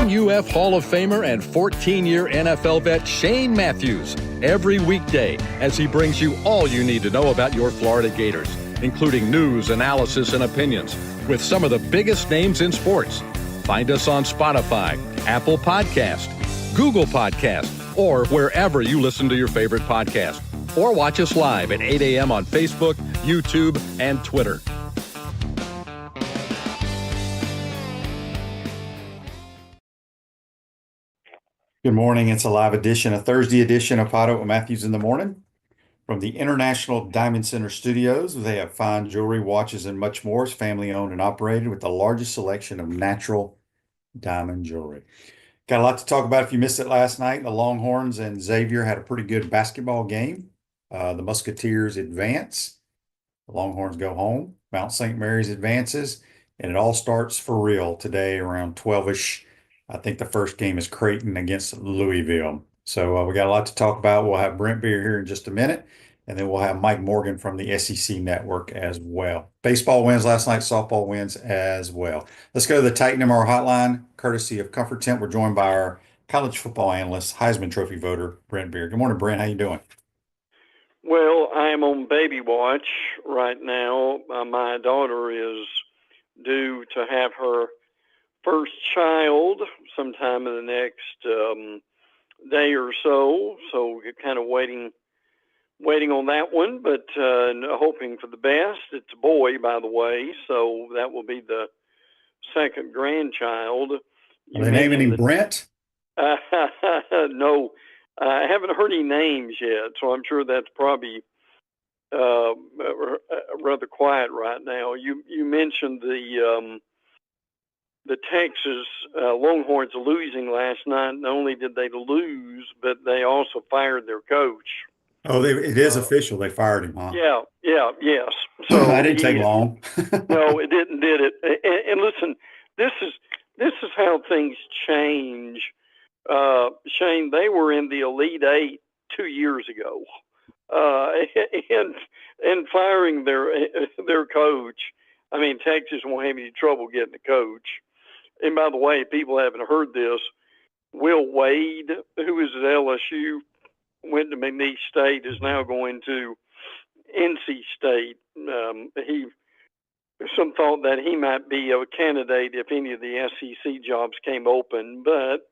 Join UF Hall of Famer and 14-year NFL vet Shane Matthews every weekday as he brings you all you need to know about your Florida Gators, including news, analysis, and opinions with some of the biggest names in sports. Find us on Spotify, Apple Podcast, Google Podcast, or wherever you listen to your favorite podcast. Or watch us live at 8 a.m. on Facebook, YouTube, and Twitter. Good morning. It's a live edition, a Thursday edition of PodUp with Matthews in the Morning. From the International Diamond Center Studios, they have fine jewelry, watches, and much more. It's family owned and operated with the largest selection of natural diamond jewelry. Got a lot to talk about. If you missed it last night, the Longhorns and Xavier had a pretty good basketball game. The Musketeers advance. The Longhorns go home. Mount St. Mary's advances. And it all starts for real today around 12-ish. I think the first game is Creighton against Louisville. So we got a lot to talk about. We'll have Brent Beaird here in just a minute. And then we'll have Mike Morgan from the SEC Network as well. Baseball wins last night. Softball wins as well. Let's go to the Titan MR hotline, courtesy of Comfort Tent. We're joined by our college football analyst, Heisman Trophy voter, Brent Beaird. Good morning, Brent. How you doing? Well, I am on baby watch right now. My daughter is due to have her first child sometime in the next day or so. So we're kind of waiting on that one, but hoping for the best. It's a boy, by the way, so that will be the second grandchild. Are they naming him Brent? No, I haven't heard any names yet, so I'm sure that's probably rather quiet right now. You mentioned the Texas Longhorns losing last night. Not only did they lose, but they also fired their coach. Oh, it is official. They fired him, huh? Yes. So that didn't take long. No, it didn't, did it? And listen, this is how things change. Shane, they were in the Elite Eight 2 years ago, and firing their coach. I mean, Texas won't have any trouble getting a coach. And by the way, people haven't heard this. Will Wade, who is at LSU, went to McNeese State, is now going to NC State. Some thought that he might be a candidate if any of the SEC jobs came open, but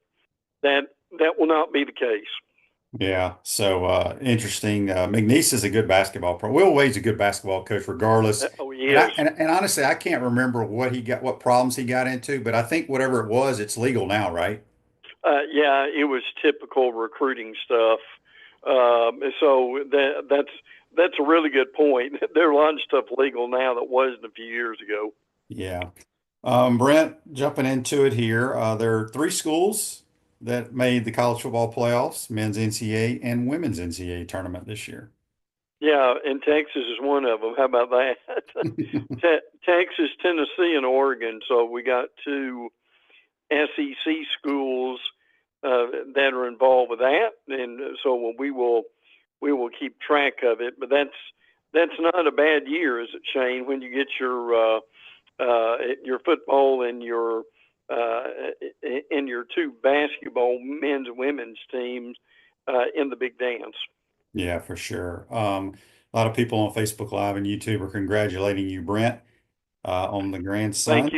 that will not be the case. Yeah, so interesting. McNeese is a good basketball pro. Will Wade's a good basketball coach, regardless. Oh, yes. And honestly, I can't remember what problems he got into, but I think whatever it was, it's legal now, right? Yeah, it was typical recruiting stuff. So that's a really good point. There's a lot of stuff legal now that wasn't a few years ago. Yeah. Brent, jumping into it here, there are three schools that made the college football playoffs, men's NCAA and women's NCAA tournament this year. Yeah, and Texas is one of them. How about that? Texas, Tennessee, and Oregon. So we got two SEC schools that are involved with that, and so we will keep track of it. But that's not a bad year, is it, Shane? When you get your football and your two basketball men's and women's teams in the big dance. Yeah, for sure. A lot of people on Facebook Live and YouTube are congratulating you, Brent, on the grandson.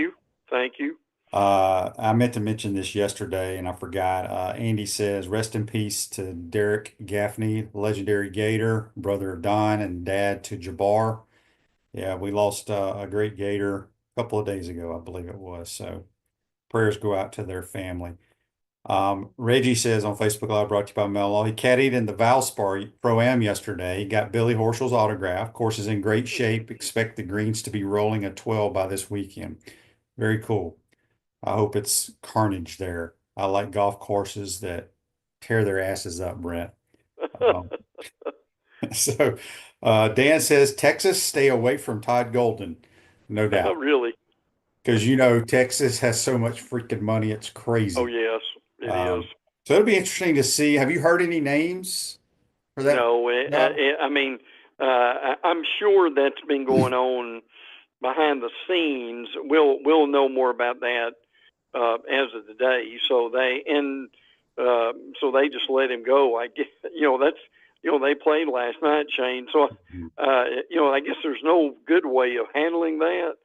Thank you. I meant to mention this yesterday and I forgot. Andy says, rest in peace to Derek Gaffney, legendary Gator, brother of Don, and dad to Jabbar. Yeah, we lost a great Gator a couple of days ago, I believe it was. So prayers go out to their family. Reggie says on Facebook Live, brought to you by Mel, he caddied in the Valspar Pro-Am yesterday. He got Billy Horschel's autograph. Course is in great shape. Expect the greens to be rolling a 12 by this weekend. Very cool. I hope it's carnage there. I like golf courses that tear their asses up, Brent. So Dan says, Texas, stay away from Todd Golden. No doubt. Really? Because, Texas has so much freaking money. It's crazy. Oh, yes, it is. So it'll be interesting to see. Have you heard any names for that? No, I mean, I'm sure that's been going on behind the scenes. We'll know more about that as of today. So they just let him go. I guess they played last night, Shane. So I guess there's no good way of handling that.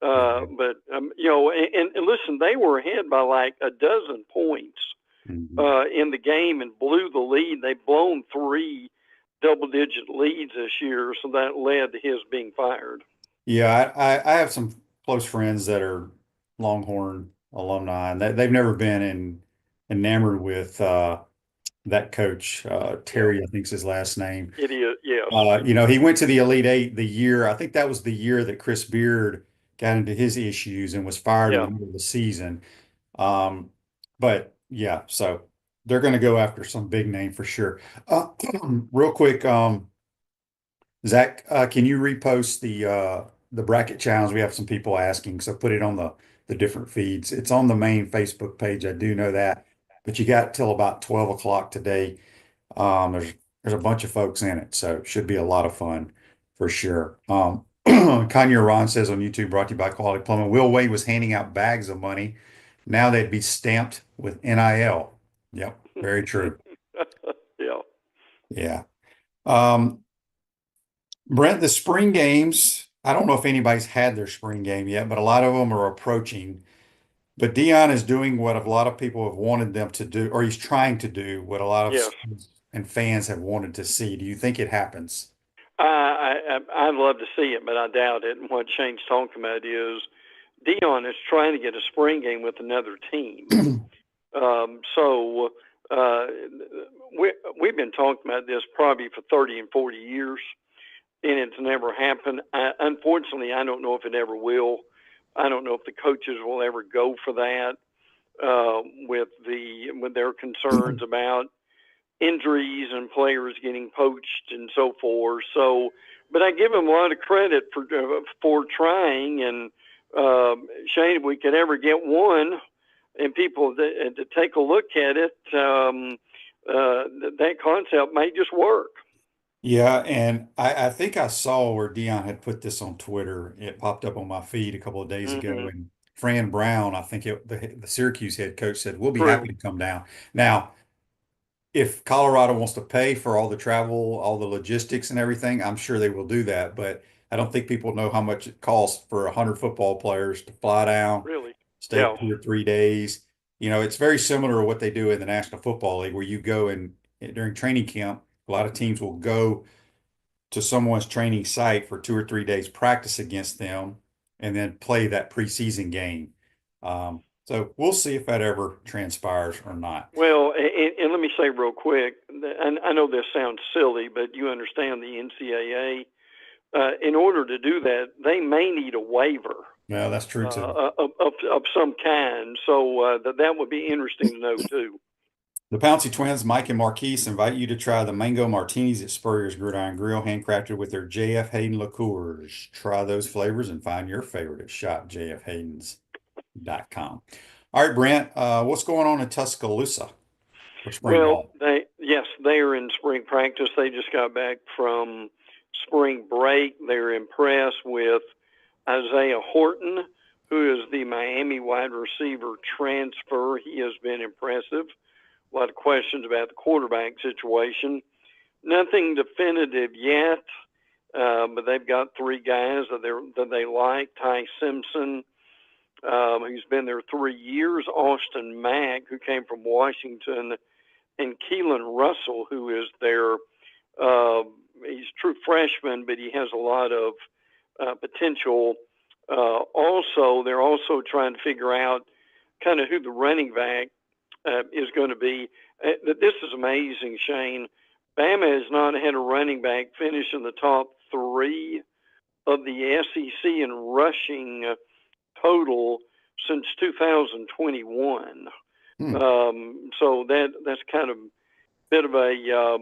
But and listen, they were ahead by like a dozen points in the game and blew the lead. They've blown 3 double-digit leads this year, so that led to his being fired. Yeah, I have some close friends that are Longhorn alumni, and they've never been enamored with that coach, Terry, I think's his last name. It is, yes. He went to the Elite Eight the year, I think that was the year that Chris Beard got into his issues and was fired in the middle of the season. But yeah, so they're going to go after some big name for sure. Real quick, Zach, can you repost the bracket challenge? We have some people asking, so put it on the different feeds. It's on the main Facebook page. I do know that, but you got till about 12 o'clock today. There's a bunch of folks in it, so it should be a lot of fun for sure. Kanye Ron says on YouTube, brought to you by Quality Plumbing. Will Wade was handing out bags of money. Now they'd be stamped with NIL. Yep, very true. Yeah. Yeah. Brent, the spring games, I don't know if anybody's had their spring game yet, but a lot of them are approaching. But Dion is doing what a lot of people have wanted them to do, or he's trying to do what a lot of Yes. schools and fans have wanted to see. Do you think it happens? I'd love to see it, but I doubt it. And what Shane's talking about is Dion is trying to get a spring game with another team. We've been talking about this probably for 30 and 40 years, and it's never happened. Unfortunately, I don't know if it ever will. I don't know if the coaches will ever go for that with their concerns about injuries and players getting poached and so forth. So, but I give them a lot of credit for trying. And Shane, if we could ever get one and people to take a look at it, that concept may just work. Yeah, and I think I saw where Dion had put this on Twitter. It popped up on my feed a couple of days ago, and Fran Brown, I think the Syracuse head coach said, "We'll be happy to come down." Now, if Colorado wants to pay for all the travel, all the logistics and everything, I'm sure they will do that. But I don't think people know how much it costs for 100 football players to fly down, Really? stay 2 or 3 days. It's very similar to what they do in the National Football League, where you go during training camp. A lot of teams will go to someone's training site for 2 or 3 days, practice against them, and then play that preseason game. So we'll see if that ever transpires or not. Well, and let me say real quick, and I know this sounds silly, but you understand the NCAA. In order to do that, they may need a waiver. Yeah, that's true too. Of some kind. So that would be interesting to know too. The Pouncey twins, Mike and Marquise, invite you to try the mango martinis at Spurrier's Gridiron Grill, handcrafted with their J.F. Hayden liqueurs. Try those flavors and find your favorite at shopjfhaydens.com. All right, Brent, what's going on in Tuscaloosa for spring ball? They are in spring practice. They just got back from spring break. They're impressed with Isaiah Horton, who is the Miami wide receiver transfer. He has been impressive. A lot of questions about the quarterback situation. Nothing definitive yet, but they've got 3 guys that they like. Ty Simpson, who's been there 3 years. Austin Mack, who came from Washington. And Keelan Russell, who is their he's a true freshman, but he has a lot of potential. Also, they're also trying to figure out kind of who the running back is going to be. This is amazing, Shane. Bama has not had a running back finish in the top 3 of the SEC in rushing total since 2021. So that's kind of a bit of a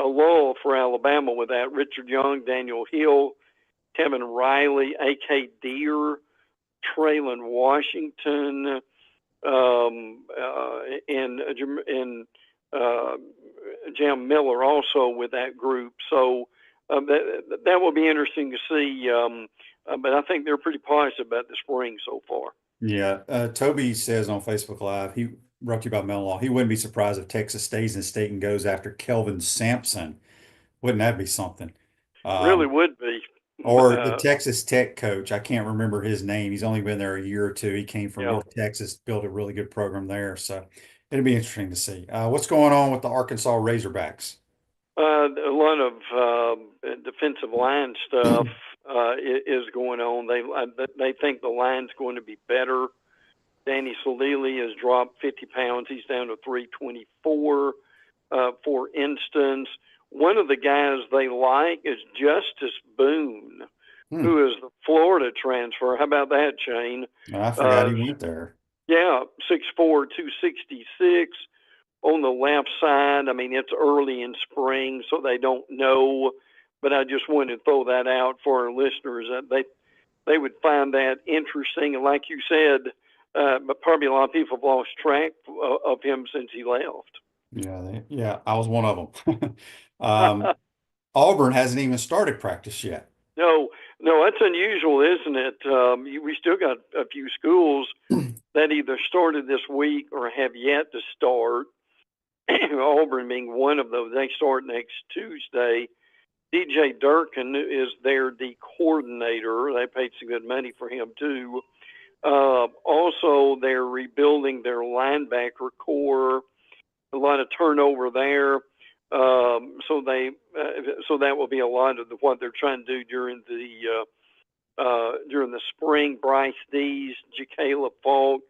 lull for Alabama with that. Richard Young, Daniel Hill, Kevin Riley, A.K. Deere, Traylon Washington, and Jam Miller also with that group. So that will be interesting to see. But I think they're pretty positive about the spring so far. Yeah. Toby says on Facebook Live, he brought to you by Mellon, he wouldn't be surprised if Texas stays in state and goes after Kelvin Sampson. Wouldn't that be something? Really Um, would be. or the Texas Tech coach, I can't remember his name. He's only been there a year or two. He came from Yeah. North Texas, built a really good program there. So it'll be interesting to see. What's going on with the Arkansas Razorbacks? A lot of defensive line stuff is going on. They think the line's going to be better. Danny Salili has dropped 50 pounds. He's down to 324. For instance, one of the guys they like is Justice Boone, Hmm. who is the Florida transfer. How about that, Shane? I forgot he went there. Yeah, 6'4", 266 on the left side. I mean, it's early in spring, so they don't know. But I just wanted to throw that out for our listeners that they would find that interesting. And like you said, but probably a lot of people have lost track of him since he left. Yeah, I was one of them. Auburn hasn't even started practice yet. No, no, that's unusual, isn't it? We still got a few schools that either started this week or have yet to start. Auburn being one of those. They start next Tuesday. DJ Durkin is their D coordinator. They paid some good money for him too. Also, they're rebuilding their linebacker core. A lot of turnover there. So that will be a lot of what they're trying to do during the spring. Bryce Dees, Jacala Falk,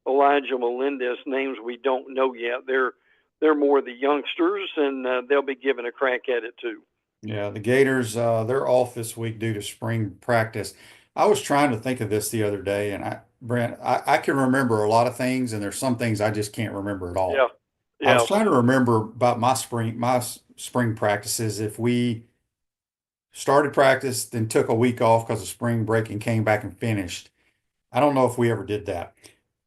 Elijah Melendez, names we don't know yet. They're more the youngsters, and they'll be given a crack at it too. Yeah, the Gators, they're off this week due to spring practice. I was trying to think of this the other day, and Brent, I can remember a lot of things, and there's some things I just can't remember at Yeah, all. I was yeah. trying to remember about my spring practices. If we started practice, then took a week off because of spring break and came back and finished. I don't know if we ever did that.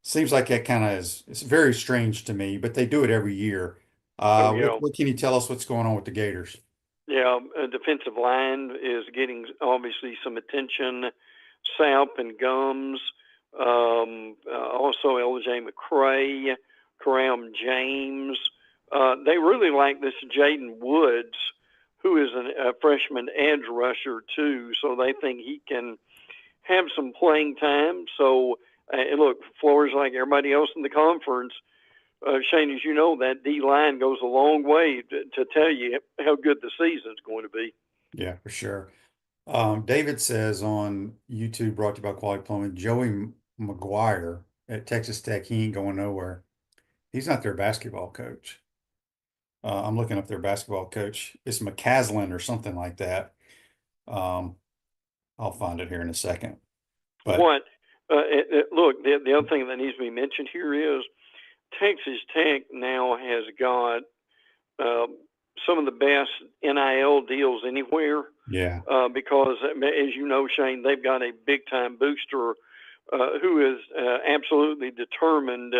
Seems like that kind of is, it's very strange to me, but they do it every year. Oh, What, yeah. what can you tell us what's going on with the Gators? Yeah, defensive line is getting obviously some attention. Sap and Gums, also LJ McCray, Karam James. They really like this Jaden Woods, who is a freshman edge rusher too. So they think he can have some playing time. So look, Florida's like everybody else in the conference. Shane, as you know, that D line goes a long way to tell you how good the season's going to be. Yeah, for sure. David says on YouTube, brought to you by Quality Plumbing, Joey McGuire at Texas Tech, he ain't going nowhere. He's not their basketball coach. I'm looking up their basketball coach. It's McCaslin or something like that. Um, I'll find it here in a second. But What? Look, the other thing that needs to be mentioned here is Texas Tech now has got um, some of the best NIL deals anywhere yeah, because, as you know, Shane, they've got a big time booster who is absolutely determined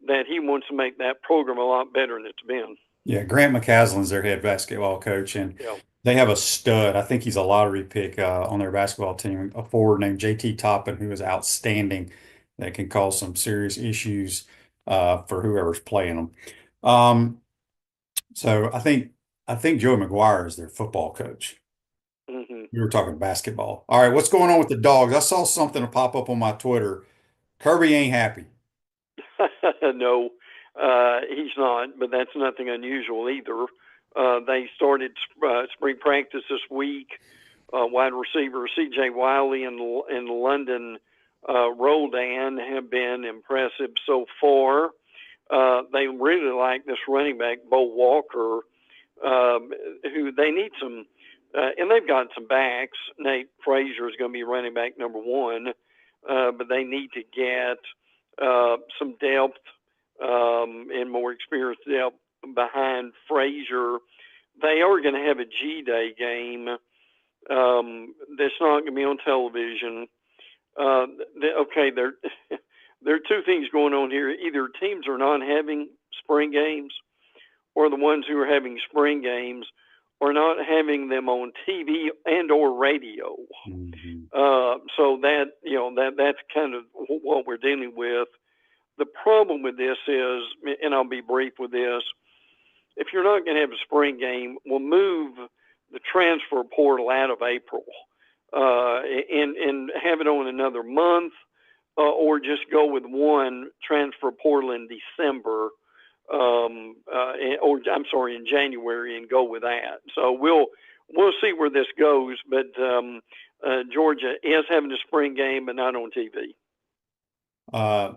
that he wants to make that program a lot better than it's been. yeah. Grant McCaslin's their head basketball coach, and Yeah. they have a stud. I think he's a lottery pick on their basketball team, a forward named JT Toppin, who is outstanding. That can cause some serious issues for whoever's playing them. Um, so I think Joe McGuire is their football coach. Hmm. We were talking basketball. All right, what's going on with the dogs? I saw something pop up on my Twitter. Kirby ain't happy. No, he's not, but that's nothing unusual either. They started spring practice this week. Wide receiver C.J. Wiley and London Roldan have been impressive so far. They really like this running back, Bo Walker, who they need some, and they've got some backs. Nate Frazier is going to be running back number one, but they need to get some depth and more experience depth behind Frazier. They are going to have a G-Day game that's not going to be on television. Okay, there are two things going on here. Either teams are not having spring games, or the ones who are having spring games or not having them on TV and or radio. Mhm. So that that's kind of what we're dealing with. The problem with this is, and I'll be brief with this, if you're not going to have a spring game, we'll move the transfer portal out of April and have it on another month, or just go with one transfer portal in December, or I'm sorry, in January, and go with that. So we'll see where this goes, but Georgia is having a spring game, but not on TV. Uh,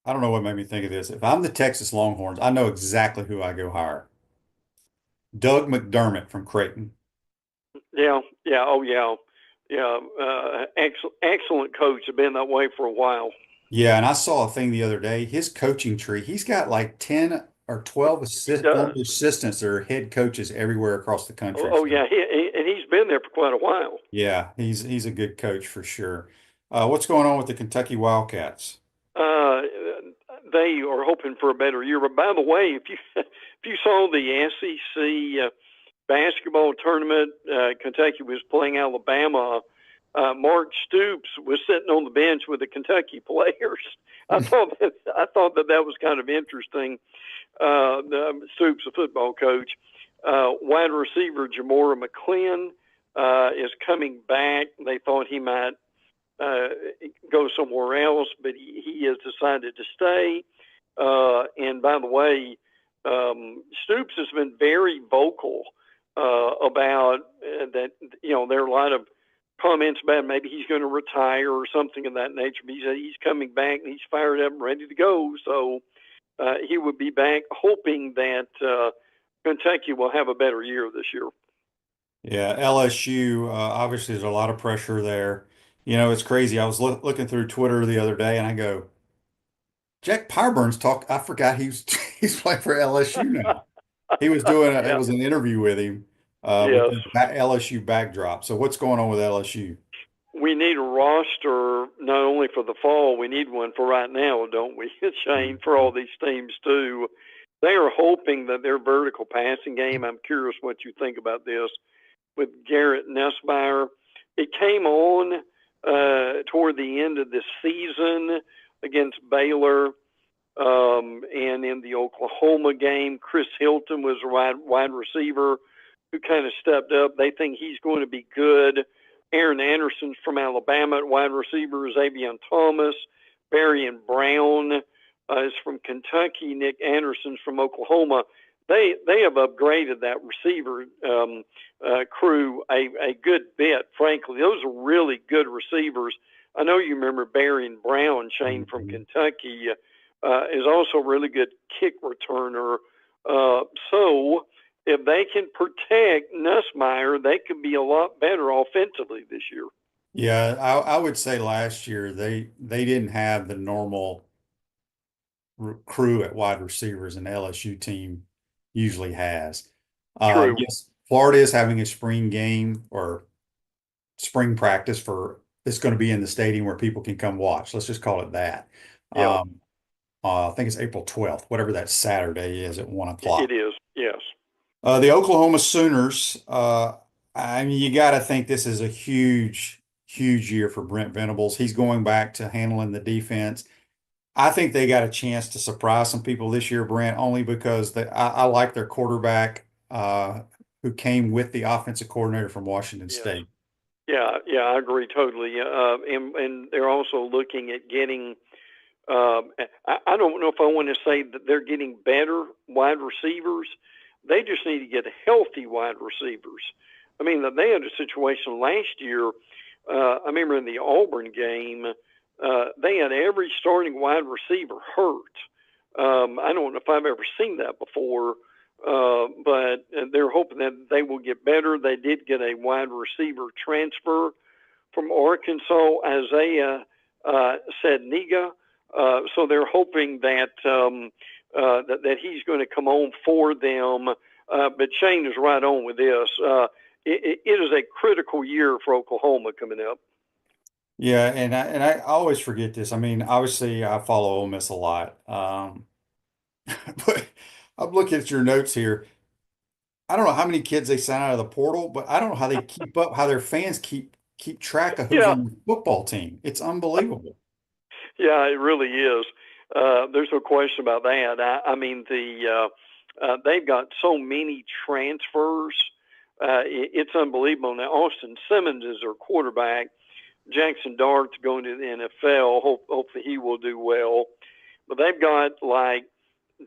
I don't know what made me think of this. If I'm the Texas Longhorns, I know exactly who I go hire. Doug McDermott from Creighton. Yeah, yeah, oh yeah, yeah. Excellent coach. Has been that way for a while. Yeah, and I saw a thing the other day. His coaching tree, he's got like 10 or 12 He former does. assistants that are head coaches everywhere across the Oh, country. oh So, yeah, and he's been there for quite a while. yeah, he's a good coach for sure. What's going on with the Kentucky Wildcats? Uh, they are hoping for a better year. But by the way, if you saw the SEC basketball tournament, Kentucky was playing Alabama. Mark Stoops was sitting on the bench with the Kentucky players. I thought that was kind of interesting. Stoops, a football coach. Wide receiver Jamora McLean is coming back. They thought he might go somewhere else, but he has decided to stay. And by the way, Stoops has been very vocal about that. There are a lot of comments about maybe he's going to retire or something of that nature. But he said he's coming back and he's fired up and ready to go. So he would be back, hoping that Kentucky will have a better year this year. Yeah, LSU, obviously there's a lot of pressure there. It's crazy. I was looking through Twitter the other day and I go, Jack Pyrburn's I forgot he's playing for LSU now. He was it Yeah. was an interview with him with Yes. the LSU backdrop. So what's going on with LSU? We need a roster not only for the fall, we need one for right now, don't we, Shane, for all these teams too. They are hoping that their vertical passing game, I'm curious what you think about this, with Garrett Nussmeier. It came on toward the end of the season against Baylor. And in the Oklahoma game, Chris Hilton was a wide receiver who kind of stepped up. They think he's going to be good. Aaron Anderson's from Alabama at wide receiver. Xavier Thomas. Barian Brown is from Kentucky. Nick Anderson's from Oklahoma. They have upgraded that receiver crew a good bit, frankly. Those are really good receivers. I know you remember Barian Brown, Shane, from Kentucky, is also a really good kick returner. So if they can protect Nussmeier, they could be a lot better offensively this year. Yeah, I would say last year they didn't have the normal crew at wide receivers an LSU team usually has. True. Yes, Florida is having a spring game or spring practice for it's going to be in the stadium where people can come watch. Let's just call it that. Yeah, I think it's April 12th, whatever that Saturday is at 1 it o'clock. is. Yes. The Oklahoma Sooners, I mean, you got to think this is a huge, huge year for Brent Venables. He's going back to handling the defense. I think they got a chance to surprise some people this year, Brent, only because I like their quarterback who came with the offensive coordinator from Washington Yes. State. Yeah, I agree totally. And they're also looking at getting. I don't know if I want to say that they're getting better wide receivers. They just need to get healthy wide receivers. I mean, they had a situation last year. I remember in the Auburn game, they had every starting wide receiver hurt. I don't know if I've ever seen that before, but they're hoping that they will get better. They did get a wide receiver transfer from Arkansas, Isaiah Sedniga. So they're hoping that that he's going to come on for them. But Shane is right on with this. It is a critical year for Oklahoma coming up. Yeah, and I always forget this. I mean, obviously I follow Ole Miss a lot. But I'm looking at your notes here. I don't know how many kids they sign out of the portal, but I don't know how they keep up, how their fans keep track of who's Yeah, on the football team. It's unbelievable. yeah, it really is. There's no question about that. I mean, they've got so many transfers. It's unbelievable. Now, Austin Simmons is their quarterback. Jackson Dart's going to the NFL. Hopefully he will do well. But they've got like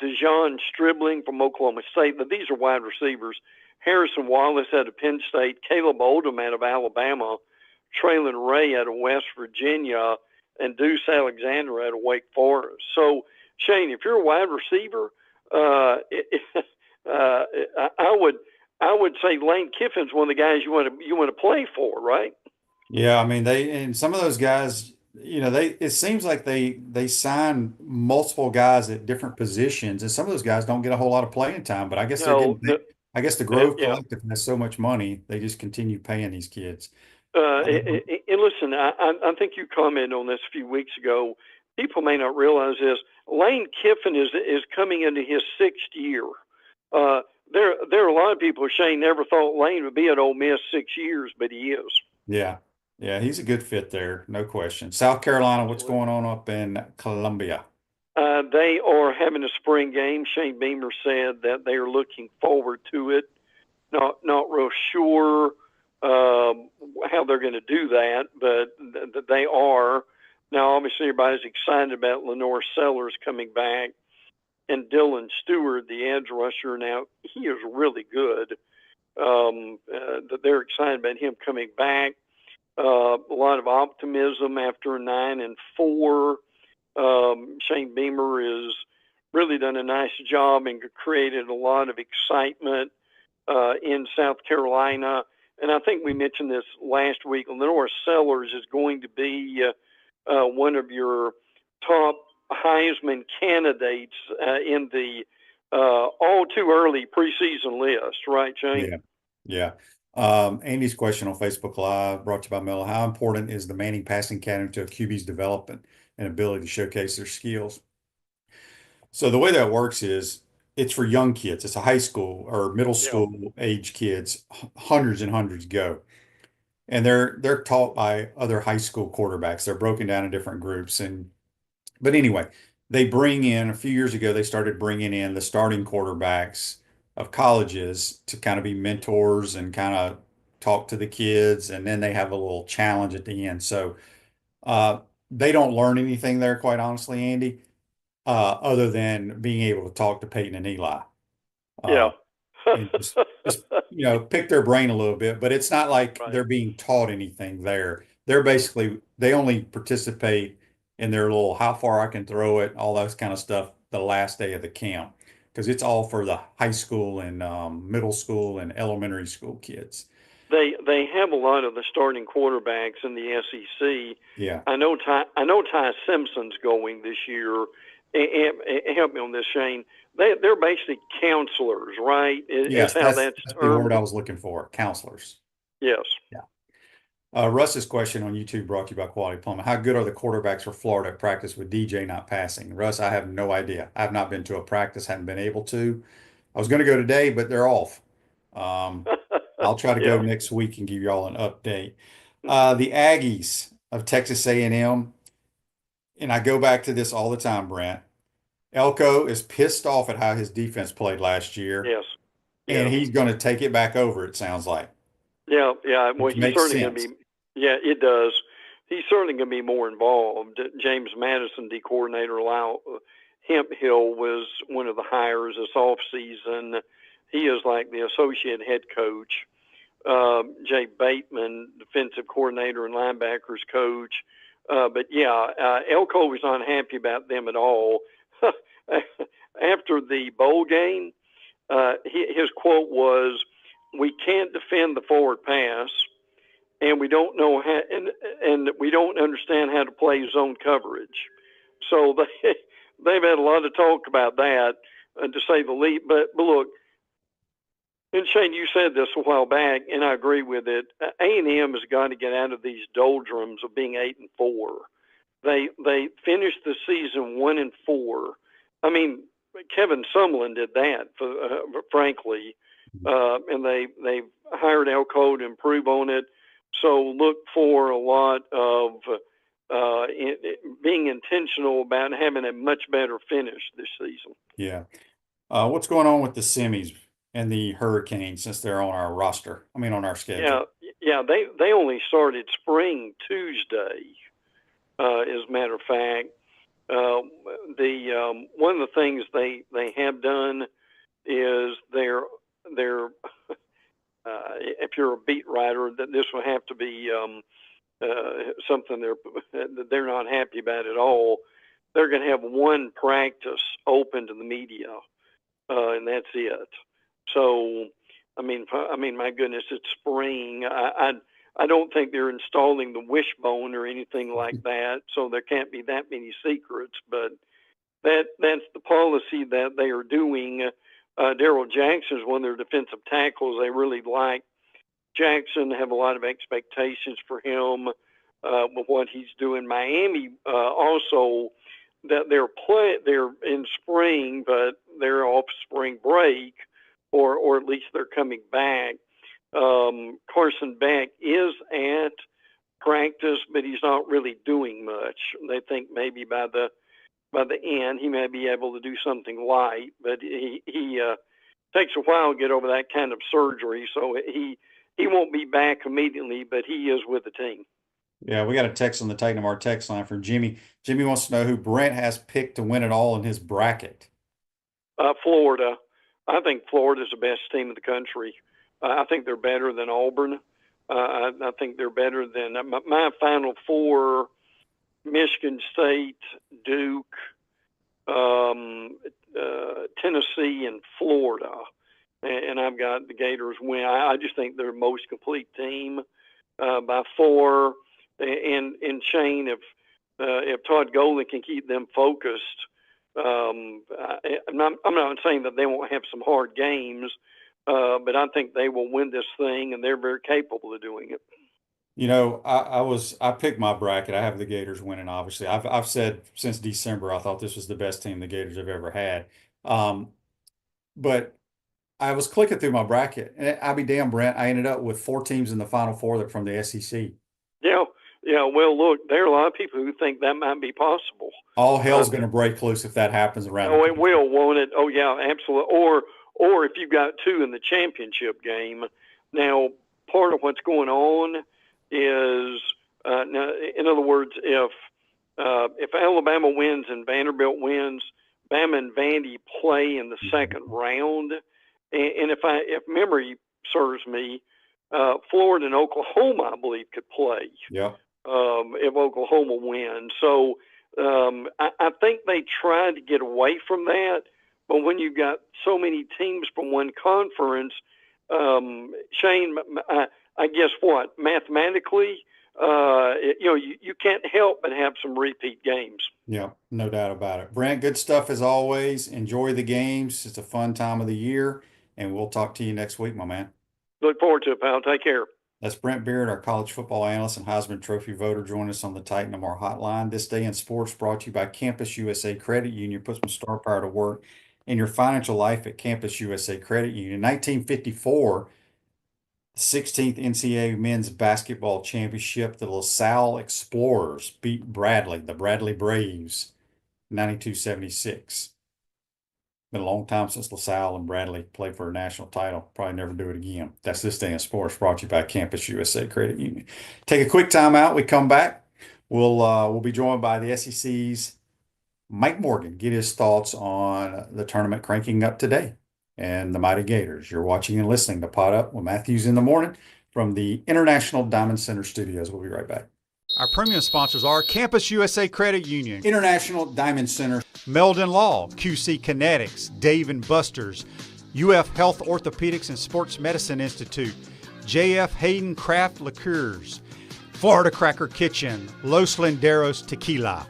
Dejon Stribling from Oklahoma State. But these are wide receivers. Harrison Wallace out of Penn State, Caleb Oldham out of Alabama, Traylon Ray out of West Virginia, and Deuce Alexander out of Wake Forest. So, Shane, if you're a wide receiver, I would say Lane Kiffin's one of the guys you want to play for, right? Yeah, I mean and some of those guys, it seems like they sign multiple guys at different positions, and some of those guys don't get a whole lot of playing time, but I guess they're No, getting paid. I guess the Grove yeah. Collective has so much money, they just continue paying these kids. And listen, I think you commented on this a few weeks ago. People may not realize this. Lane Kiffin is coming into his sixth year. Uh, there are a lot of people, Shane, never thought Lane would be at Ole Miss 6 years, but he is. Yeah. Yeah, he's a good fit there, no question. South Carolina, what's Absolutely. going on up in Columbia? They are having a spring game. Shane Beamer said that they are looking forward to it. Not real sure how they're going to do that, but they are. Now, obviously, everybody's excited about Lenore Sellers coming back and Dylan Stewart, the edge rusher. Now, he is really good. They're excited about him coming back. A lot of optimism after 9-4. Shane Beamer has really done a nice job and created a lot of excitement in South Carolina. And I think we mentioned this last week. Lenore Sellers is going to be one of your top Heisman candidates in the all too early preseason list, right, Shane? Yeah. Yeah. Andy's question on Facebook Live brought to you by Miller. How important is the Manning Passing Academy to a QB's development and ability to showcase their skills? So the way that works is it's for young kids. It's a high school or middle Yeah. school age kids. Hundreds and hundreds go. And they're taught by other high school quarterbacks. They're broken down in different groups. But anyway, they bring in a few years ago, they started bringing in the starting quarterbacks of colleges to kind of be mentors and kind of talk to the kids. And then they have a little challenge at the end. So they don't learn anything there, quite honestly, Andy, other than being able to talk to Peyton and Eli. Yeah. Uh, and just pick their brain a little bit, but it's not like Right. they're being taught anything there. They only participate in their little how far I can throw it, all those kind of stuff the last day of the camp because it's all for the high school and middle school and elementary school kids. They have a lot of the starting quarterbacks in the SEC. Yeah. I know Ty Simpson's going this year. Help me on this, Shane. They're basically counselors, right? Is Yes, how that's that's the word termed. I was looking for, counselors. Yes. Yeah. Russ's question on YouTube brought to you by Quality Plumbing. How good are the quarterbacks for Florida at practice with DJ not passing? Russ, I have no idea. I've not been to a practice, haven't been able to. I was going to go today, but they're off. I'll try to go Yeah. next week and give you all an update. The Aggies of Texas A&M, and I go back to this all the time, Brent. Elko is pissed off at how his defense played last year, Yes. and Yes. he's going to take it back over, it sounds like, Yeah. Yeah. Well, which he's makes certainly going sense. to be. Yeah, it does. He's certainly going to be more involved. James Madison, D coordinator, Lyle Hemphill was one of the hires this offseason. He is like the associate head coach. Jay Bateman, defensive coordinator and linebackers coach. But yeah, Elko was not happy about them at all. After the bowl game, his quote was, "We can't defend the forward pass, and we don't know how, and we don't understand how to play zone coverage." So they've had a lot of talk about that, to say the least. But look, and Shane, you said this a while back, and I agree with it. A&M has got to get out of these doldrums of being 8-4. They finished the season 1-4. I mean, Kevin Sumlin did that, frankly. and they've hired Elko to improve on it. So look for a lot of being intentional about having a much better finish this season. Yeah. What's going on with the semis and the Hurricanes since they're on our roster? I mean, on our schedule. Yeah. They only started spring Tuesday. As a matter of fact, the one of the things they have done is they're if you're a beat writer, that this will have to be something they're not happy about at all. They're going to have one practice open to the media, and that's it. So, I mean, my goodness, it's spring. I don't think they're installing the wishbone or anything like that, so there can't be that many secrets. But that's the policy that they are doing. Daryl Jackson is one of their defensive tackles. They really like Jackson, have a lot of expectations for him with what he's doing. Miami also, that they're in spring, but they're off spring break, or at least they're coming back. Carson Beck is at practice, but he's not really doing much. They think maybe by the end he may be able to do something light, but he takes a while to get over that kind of surgery, so he won't be back immediately, but he is with the team. Yeah, we got a text on the Titan of our text line from Jimmy. Jimmy wants to know who Brent has picked to win it all in his bracket. Florida. I think Florida's the best team in the country. I think they're better than Auburn. I think they're better than my Final Four: Michigan State, Duke, Tennessee, and Florida. And I've got the Gators win. I just think they're the most complete team by 4. And Shane, if Todd Golden can keep them focused, I'm not saying that they won't have some hard games, but I think they will win this thing, and they're very capable of doing it. You know, I picked my bracket. I have the Gators winning, obviously. I've said since December I thought this was the best team the Gators have ever had. But I was clicking through my bracket, and I'll be damn, Brent, I ended up with 4 teams in the Final Four that from the SEC. Yeah. Well, look, there are a lot of people who think that might be possible. All hell's going to break loose if that happens around. Oh, it will, won't it? Oh, yeah, absolutely. Or if you've got 2 in the championship game. Now, part of what's going on is, in other words, if Alabama wins and Vanderbilt wins, Bama and Vandy play in the second round. And if memory serves me, Florida and Oklahoma, I believe, could play. Yeah. If Oklahoma wins. So I think they tried to get away from that. But when you've got so many teams from one conference, Shane, I guess what? Mathematically, you can't help but have some repeat games. Yeah, no doubt about it. Brent, good stuff as always. Enjoy the games. It's a fun time of the year, and we'll talk to you next week, my man. Look forward to it, pal. Take care. That's Brent Beaird, our college football analyst and Heisman Trophy voter, joining us on the Titan of our hotline. This Day in Sports brought to you by Campus USA Credit Union. Put some star power to work in your financial life at Campus USA Credit Union. In 1954, the 16th NCAA Men's Basketball Championship, the LaSalle Explorers beat the Bradley Braves, 92-76. Been a long time since LaSalle and Bradley played for a national title. Probably never do it again. That's This Day in Sports, brought to you by Campus USA Credit Union. Take a quick time out. We come back. We'll be joined by the SEC's Mike Morgan, get his thoughts on the tournament cranking up today and the Mighty Gators. You're watching and listening to PodUp with Matthews in the Morning from the International Diamond Center Studios. We'll be right back. Our premium sponsors are Campus USA Credit Union, International Diamond Center, Meldon Law, QC Kinetics, Dave & Buster's, UF Health Orthopedics and Sports Medicine Institute, JF Hayden Craft Liqueurs, Florida Cracker Kitchen, Los Linderos Tequila.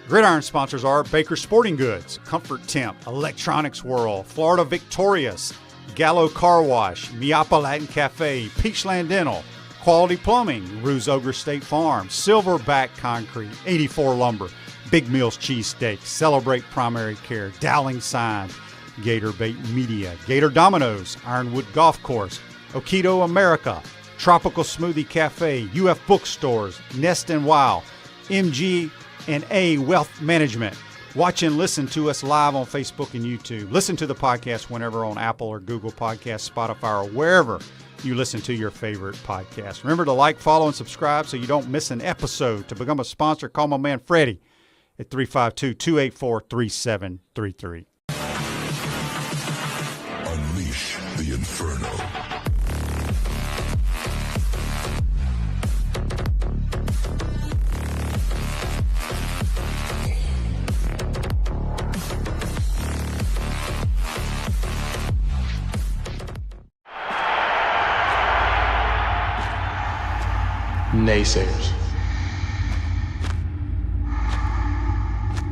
Gridiron sponsors are Baker Sporting Goods, Comfort Temp, Electronics World, Florida Victorious, Gallo Car Wash, Miapa Latin Cafe, Peachland Dental, Quality Plumbing, Ruse Ogre State Farm, Silverback Concrete, 84 Lumber, Big Meals Cheesesteak, Celebrate Primary Care, Dowling Signs, Gator Bait Media, Gator Dominoes, Ironwood Golf Course, Okido America, Tropical Smoothie Cafe, UF Bookstores, Nest and Wow, MG&A Wealth Management. Watch and listen to us live on Facebook and YouTube. Listen to the podcast whenever on Apple or Google Podcasts, Spotify, or wherever you listen to your favorite podcast. Remember to like, follow, and subscribe so you don't miss an episode. To become a sponsor, call my man Freddie at 352-284-3733. Unleash the Inferno. Naysayers,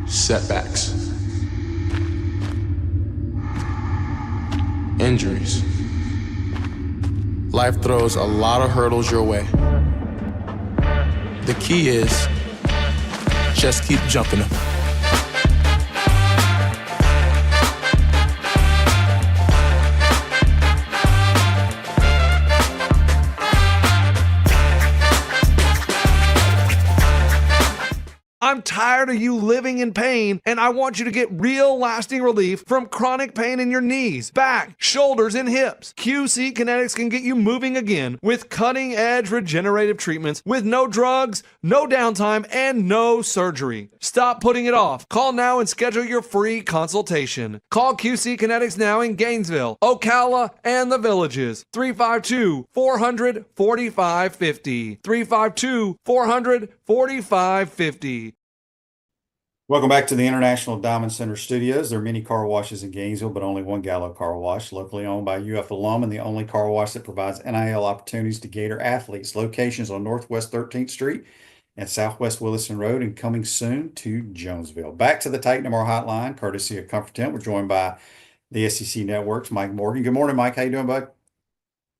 setbacks, injuries. Life throws a lot of hurdles your way. The key is just keep jumping them. I'm tired of you living in pain, and I want you to get real lasting relief from chronic pain in your knees, back, shoulders, and hips. QC Kinetics can get you moving again with cutting-edge regenerative treatments with no drugs, no downtime, and no surgery. Stop putting it off. Call now and schedule your free consultation. Call QC Kinetics now in Gainesville, Ocala, and the Villages. 352-400-4550. 352-400-4550. Welcome back to the International Diamond Center Studios. There are many car washes in Gainesville, but only one Gallo Car Wash, locally owned by UF alum and the only car wash that provides NIL opportunities to Gator athletes. Locations on Northwest 13th Street and Southwest Williston Road, and coming soon to Jonesville. Back to the Titan MR Hotline, courtesy of Comfort Tent. We're joined by the SEC Network's Mike Morgan. Good morning, Mike. How you doing, bud?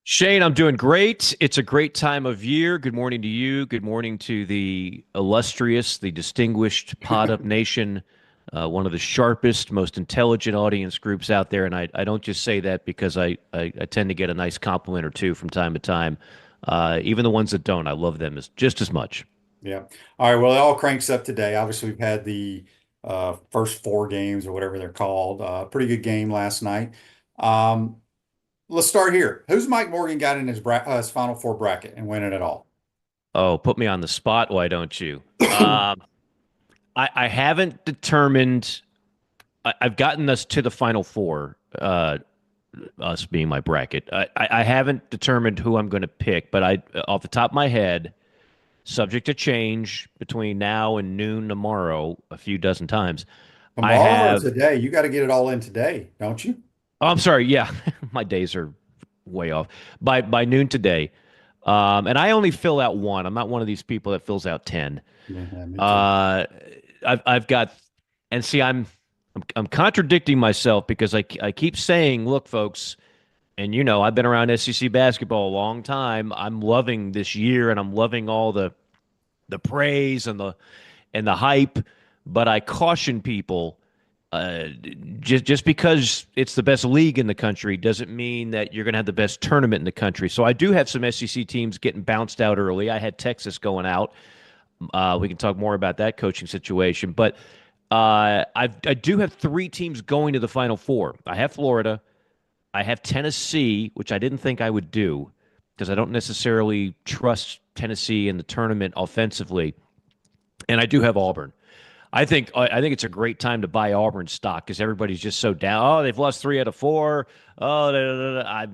Shane, I'm doing great. It's a great time of year. Good morning to you. Good morning to the illustrious, the distinguished PodUp Nation, one of the sharpest, most intelligent audience groups out there. And I don't just say that because I tend to get a nice compliment or two from time to time. Even the ones that don't, I love them just as much. Yeah. All right. Well, it all cranks up today. Obviously, we've had the first four games or whatever they're called. Pretty good game last night. Let's start here. Who's Mike Morgan got in his Final Four bracket and winning it all? Oh, put me on the spot. Why don't you? I haven't determined. I've gotten us to the Final Four, us being my bracket. I haven't determined who I'm going to pick, but off the top of my head, subject to change between now and noon tomorrow a few dozen times. Tomorrow or today? You got to get it all in today, don't you? Oh, I'm sorry. Yeah, my days are way off. By noon today, and I only fill out one. I'm not one of these people that fills out 10. Yeah, I've got, and see, I'm contradicting myself because I keep saying, look, folks, and I've been around SEC basketball a long time. I'm loving this year, and I'm loving all the praise and the hype, but I caution people. Just because it's the best league in the country doesn't mean that you're going to have the best tournament in the country. So I do have some SEC teams getting bounced out early. I had Texas going out. We can talk more about that coaching situation. But I do have three teams going to the Final Four. I have Florida. I have Tennessee, which I didn't think I would do because I don't necessarily trust Tennessee in the tournament offensively. And I do have Auburn. I think it's a great time to buy Auburn stock because everybody's just so down. Oh, they've lost 3 out of 4. Oh,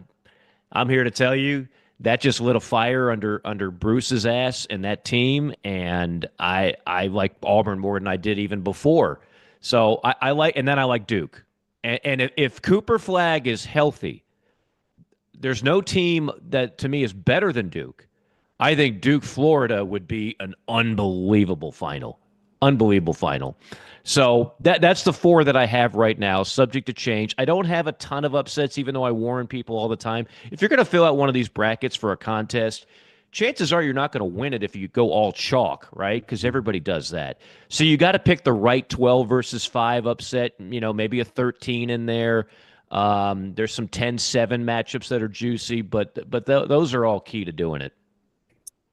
I'm here to tell you that just lit a fire under Bruce's ass and that team, and I like Auburn more than I did even before. So I like Duke, and if Cooper Flagg is healthy, there's no team that to me is better than Duke. I think Duke Florida would be an unbelievable final. Unbelievable final. So that's the 4 that I have right now, subject to change. I don't have a ton of upsets, even though I warn people all the time. If you're going to fill out one of these brackets for a contest, chances are you're not going to win it if you go all chalk, right? Because everybody does that. So you got to pick the right 12 versus 5 upset, maybe a 13 in there. There's some 10-7 matchups that are juicy, but those are all key to doing it.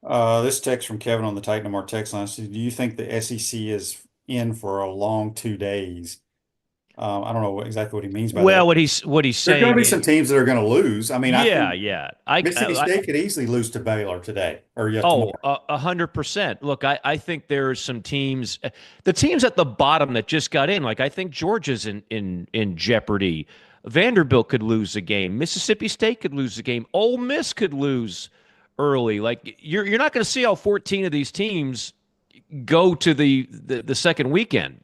This text from Kevin on the Titan Mark text line says, do you think the SEC is in for a long 2 days? I don't know exactly what he means by that. Well, what he's There's saying going to be some teams that are going to lose. I mean, I think Mississippi State could easily lose to Baylor today or tomorrow. 100%. Look, I think there's some teams, the teams at the bottom that just got in. Like I think Georgia's in jeopardy. Vanderbilt could lose a game. Mississippi State could lose a game. Ole Miss could lose early. Like you're not going to see all 14 of these teams go to the second weekend.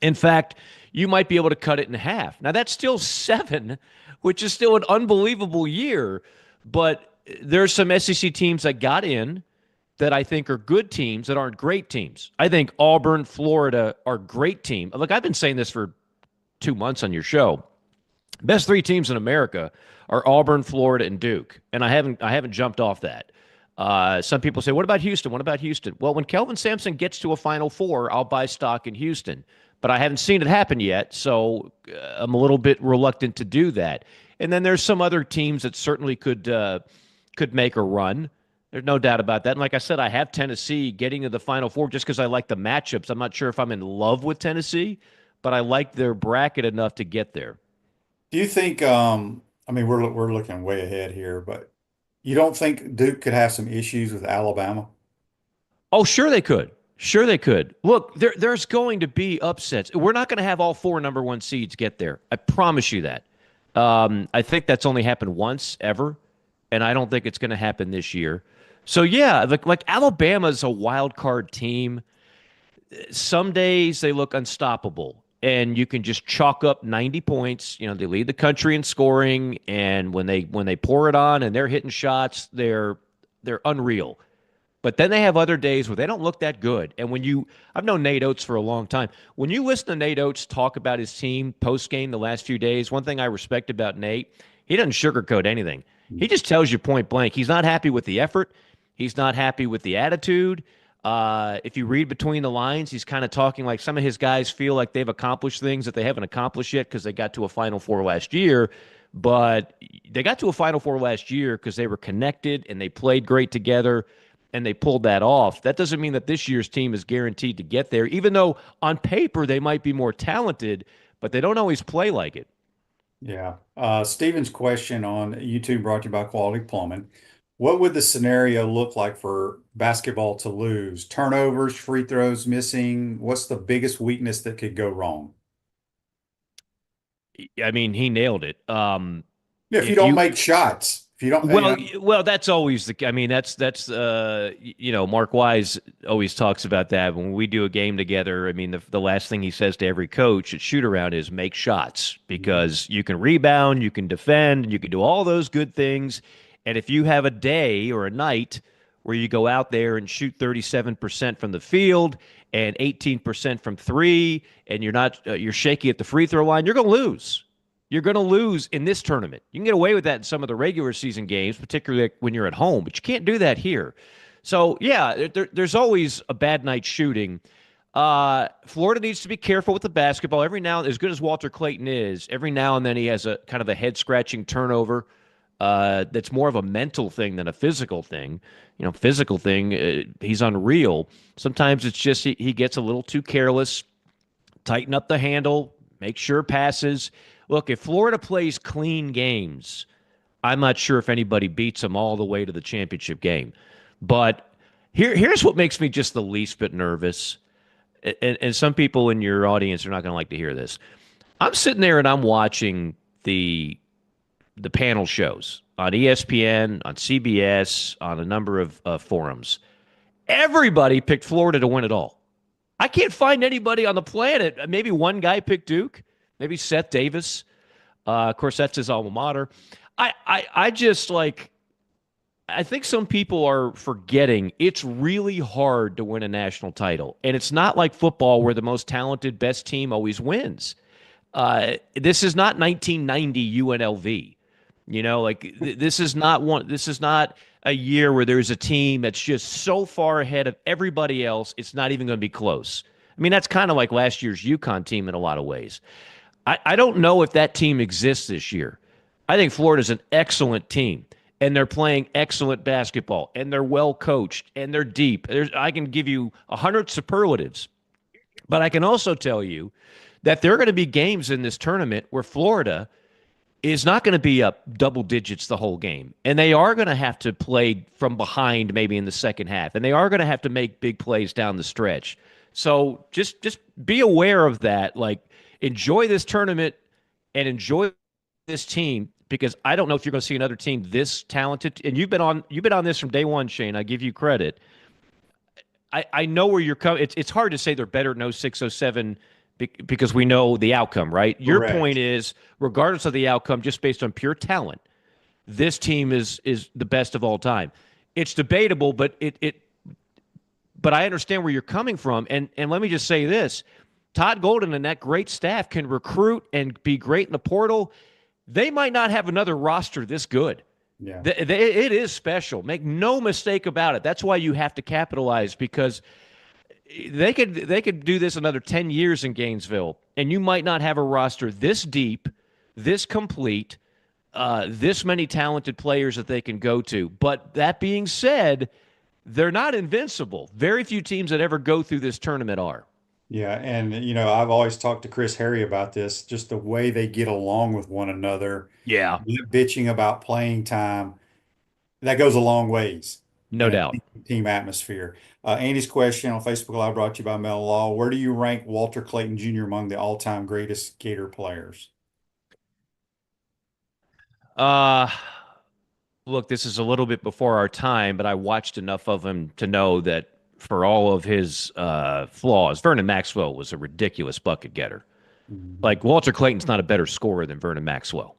In fact, you might be able to cut it in half. Now, that's still 7, which is still an unbelievable year. But there's some SEC teams that got in that I think are good teams that aren't great teams. I think Auburn, Florida are great teams. Look, I've been saying this for 2 months on your show. Best 3 teams in America are Auburn, Florida, and Duke. And I haven't jumped off that. Some people say, what about Houston? What about Houston? Well, when Kelvin Sampson gets to a Final Four, I'll buy stock in Houston. But I haven't seen it happen yet, so I'm a little bit reluctant to do that. And then there's some other teams that certainly could make a run. There's no doubt about that. And like I said, I have Tennessee getting to the Final Four just because I like the matchups. I'm not sure if I'm in love with Tennessee, but I like their bracket enough to get there. Do you think, I mean, we're looking way ahead here, but you don't think Duke could have some issues with Alabama? Oh, sure they could. Sure they could. Look, there's going to be upsets. We're not going to have all 4 number 1 seeds get there. I promise you that. I think that's only happened once ever, and I don't think it's going to happen this year. So, yeah, like Alabama's a wild card team. Some days they look unstoppable, and you can just chalk up 90 points. They lead the country in scoring, and when they pour it on and they're hitting shots, they're unreal. But then they have other days where they don't look that good. And I've known Nate Oates for a long time. When you listen to Nate Oates talk about his team post-game the last few days, one thing I respect about Nate, he doesn't sugarcoat anything. He just tells you point blank. He's not happy with the effort. He's not happy with the attitude. If you read between the lines, he's kind of talking like some of his guys feel like they've accomplished things that they haven't accomplished yet because they got to a Final Four last year. But they got to a Final Four last year because they were connected and they played great together. And they pulled that off. That doesn't mean that this year's team is guaranteed to get there, even though on paper they might be more talented, but they don't always play like it. Yeah. Steven's question on YouTube brought to you by Quality Plumbing. What would the scenario look like for basketball to lose? Turnovers, free throws missing? What's the biggest weakness that could go wrong? I mean, he nailed it. If you don't make shots. If you don't, well, that's always that's Mark Wise always talks about that when we do a game together. I mean, the last thing he says to every coach at shoot around is make shots because you can rebound, you can defend, you can do all those good things. And if you have a day or a night where you go out there and shoot 37% from the field and 18% from 3, and you're shaky at the free throw line, you're going to lose. You're going to lose in this tournament. You can get away with that in some of the regular season games, particularly when you're at home, but you can't do that here. So, yeah, there's always a bad night shooting. Florida needs to be careful with the basketball. Every now, as good as Walter Clayton is, every now and then he has a kind of a head-scratching turnover that's more of a mental thing than a physical thing. Physical thing, he's unreal. Sometimes it's just he gets a little too careless. Tighten up the handle, make sure passes. Look, if Florida plays clean games, I'm not sure if anybody beats them all the way to the championship game. But here's what makes me just the least bit nervous. And some people in your audience are not going to like to hear this. I'm sitting there and I'm watching the panel shows on ESPN, on CBS, on a number of forums. Everybody picked Florida to win it all. I can't find anybody on the planet. Maybe one guy picked Duke. Maybe Seth Davis. Of course, that's his alma mater. I think some people are forgetting it's really hard to win a national title. And it's not like football where the most talented, best team always wins. This is not 1990 UNLV. This is not a year where there's a team that's just so far ahead of everybody else, it's not even going to be close. I mean, that's kind of like last year's UConn team in a lot of ways. I don't know if that team exists this year. I think Florida's an excellent team, and they're playing excellent basketball, and they're well coached, and they're deep. I can give you 100 superlatives, but I can also tell you that there are going to be games in this tournament where Florida is not going to be up double digits the whole game. And they are going to have to play from behind maybe in the second half. And they are going to have to make big plays down the stretch. So just be aware of that. Like, enjoy this tournament and enjoy this team, because I don't know if you're going to see another team this talented. And you've been on this from day one, Shane. I give you credit. I know where you're coming. It's hard to say they're better than 06, 07 because we know the outcome, right? Your Correct. point is, regardless of the outcome, just based on pure talent, this team is the best of all time. It's debatable, but but I understand where you're coming from. And let me just say this. Todd Golden and that great staff can recruit and be great in the portal. They might not have another roster this good. Yeah. It is special. Make no mistake about it. That's why you have to capitalize, because they could do this another 10 years in Gainesville, and you might not have a roster this deep, this complete, this many talented players that they can go to. But that being said, they're not invincible. Very few teams that ever go through this tournament are. Yeah, and I've always talked to Chris Harry about this, just the way they get along with one another. Yeah. Bitching about playing time, that goes a long ways. No doubt. Team atmosphere. Andy's question on Facebook Live brought to you by Mel Law. Where do you rank Walter Clayton Jr. among the all-time greatest Gator players? Look, this is a little bit before our time, but I watched enough of him to know that for all of his flaws, Vernon Maxwell was a ridiculous bucket getter. Mm-hmm. Like, Walter Clayton's not a better scorer than Vernon Maxwell.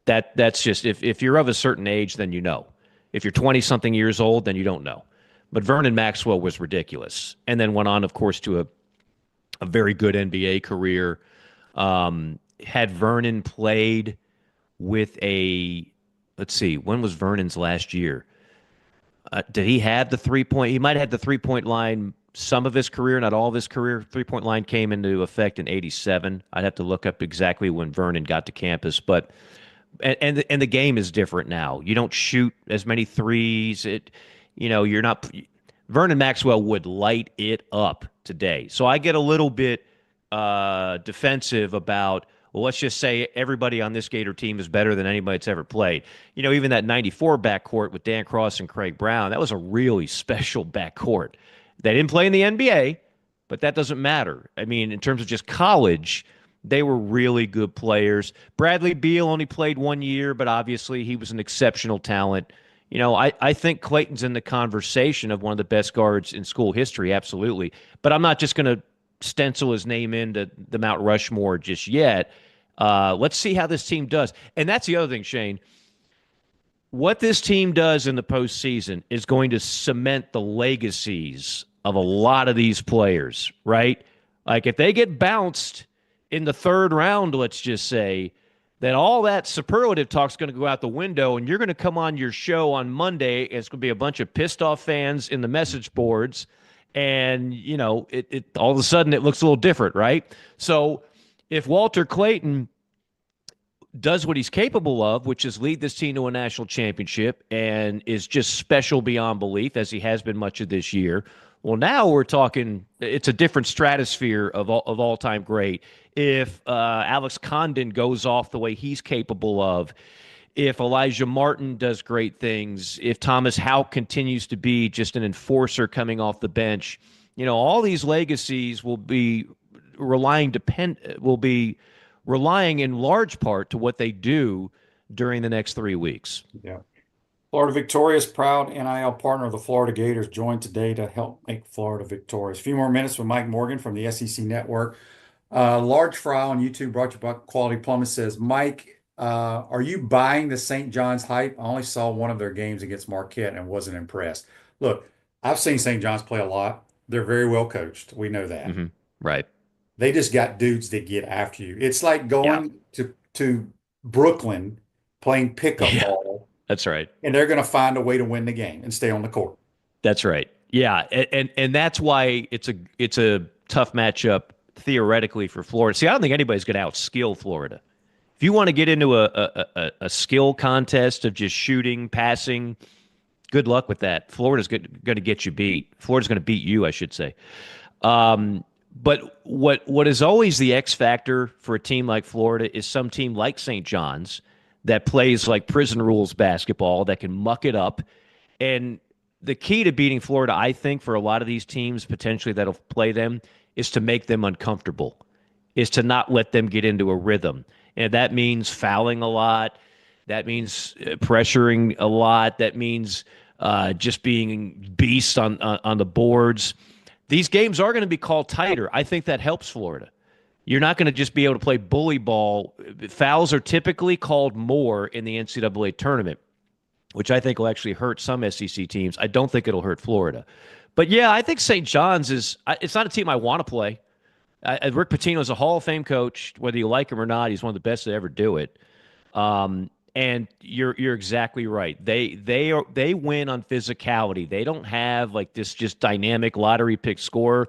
That's just, if you're of a certain age, then you know. If you're 20-something years old, then you don't know. But Vernon Maxwell was ridiculous, and then went on, of course, to a very good NBA career. Had Vernon played with let's see, when was Vernon's last year? Did he have the three-point? He might have had the three-point line some of his career, not all of his career. Three-point line came into effect in '87. I'd have to look up exactly when Vernon got to campus, but and the game is different now. You don't shoot as many threes. You're not. Vernon Maxwell would light it up today. So I get a little bit defensive about, well, let's just say everybody on this Gator team is better than anybody that's ever played. Even that 94 backcourt with Dan Cross and Craig Brown, that was a really special backcourt. They didn't play in the NBA, but that doesn't matter. I mean, in terms of just college, they were really good players. Bradley Beal only played 1 year, but obviously he was an exceptional talent. I think Clayton's in the conversation of one of the best guards in school history, absolutely. But I'm not just going to stencil his name into the Mount Rushmore just yet. Let's see how this team does. And that's the other thing, Shane. What this team does in the postseason is going to cement the legacies of a lot of these players, right? Like, if they get bounced in the third round, let's just say, then all that superlative talk is going to go out the window, and you're going to come on your show on Monday, and it's going to be a bunch of pissed off fans in the message boards, and it all of a sudden it looks a little different, right? So if Walter Clayton does what he's capable of, which is lead this team to a national championship, and is just special beyond belief, as he has been much of this year, well, now we're talking, it's a different stratosphere of all-time great. If Alex Condon goes off the way he's capable of, if Elijah Martin does great things, if Thomas Houck continues to be just an enforcer coming off the bench, all these legacies will be relying in large part to what they do during the next 3 weeks. Yeah. Florida Victorious, proud NIL partner of the Florida Gators, joined today to help make Florida victorious. A few more minutes with Mike Morgan from the SEC Network. Large Fry on YouTube, brought to you by Quality Plumbing, says, Mike, are you buying the St. John's hype? I only saw one of their games against Marquette and wasn't impressed. Look, I've seen St. John's play a lot. They're very well coached. We know that. Mm-hmm. Right. They just got dudes that get after you. It's like going to Brooklyn, playing pickup ball That's right. and they're going to find a way to win the game and stay on the court. That's right. Yeah, and that's why it's a tough matchup theoretically for Florida. See, I don't think anybody's going to outskill Florida. If you want to get into a skill contest of just shooting, passing, good luck with that. Florida's going to get you beat. Florida's going to beat you, I should say. But what is always the X factor for a team like Florida is some team like St. John's that plays like prison rules basketball, that can muck it up. And the key to beating Florida, I think, for a lot of these teams potentially that'll play them, is to make them uncomfortable, is to not let them get into a rhythm. And that means fouling a lot. That means pressuring a lot. That means just being beasts on the boards. These games are going to be called tighter. I think that helps Florida. You're not going to just be able to play bully ball. Fouls are typically called more in the NCAA tournament, which I think will actually hurt some SEC teams. I don't think it'll hurt Florida. But, yeah, I think St. John's it's not a team I want to play. Rick Pitino is a Hall of Fame coach. Whether you like him or not, he's one of the best to ever do it. And you're exactly right. They win on physicality. They don't have like this just dynamic lottery pick score,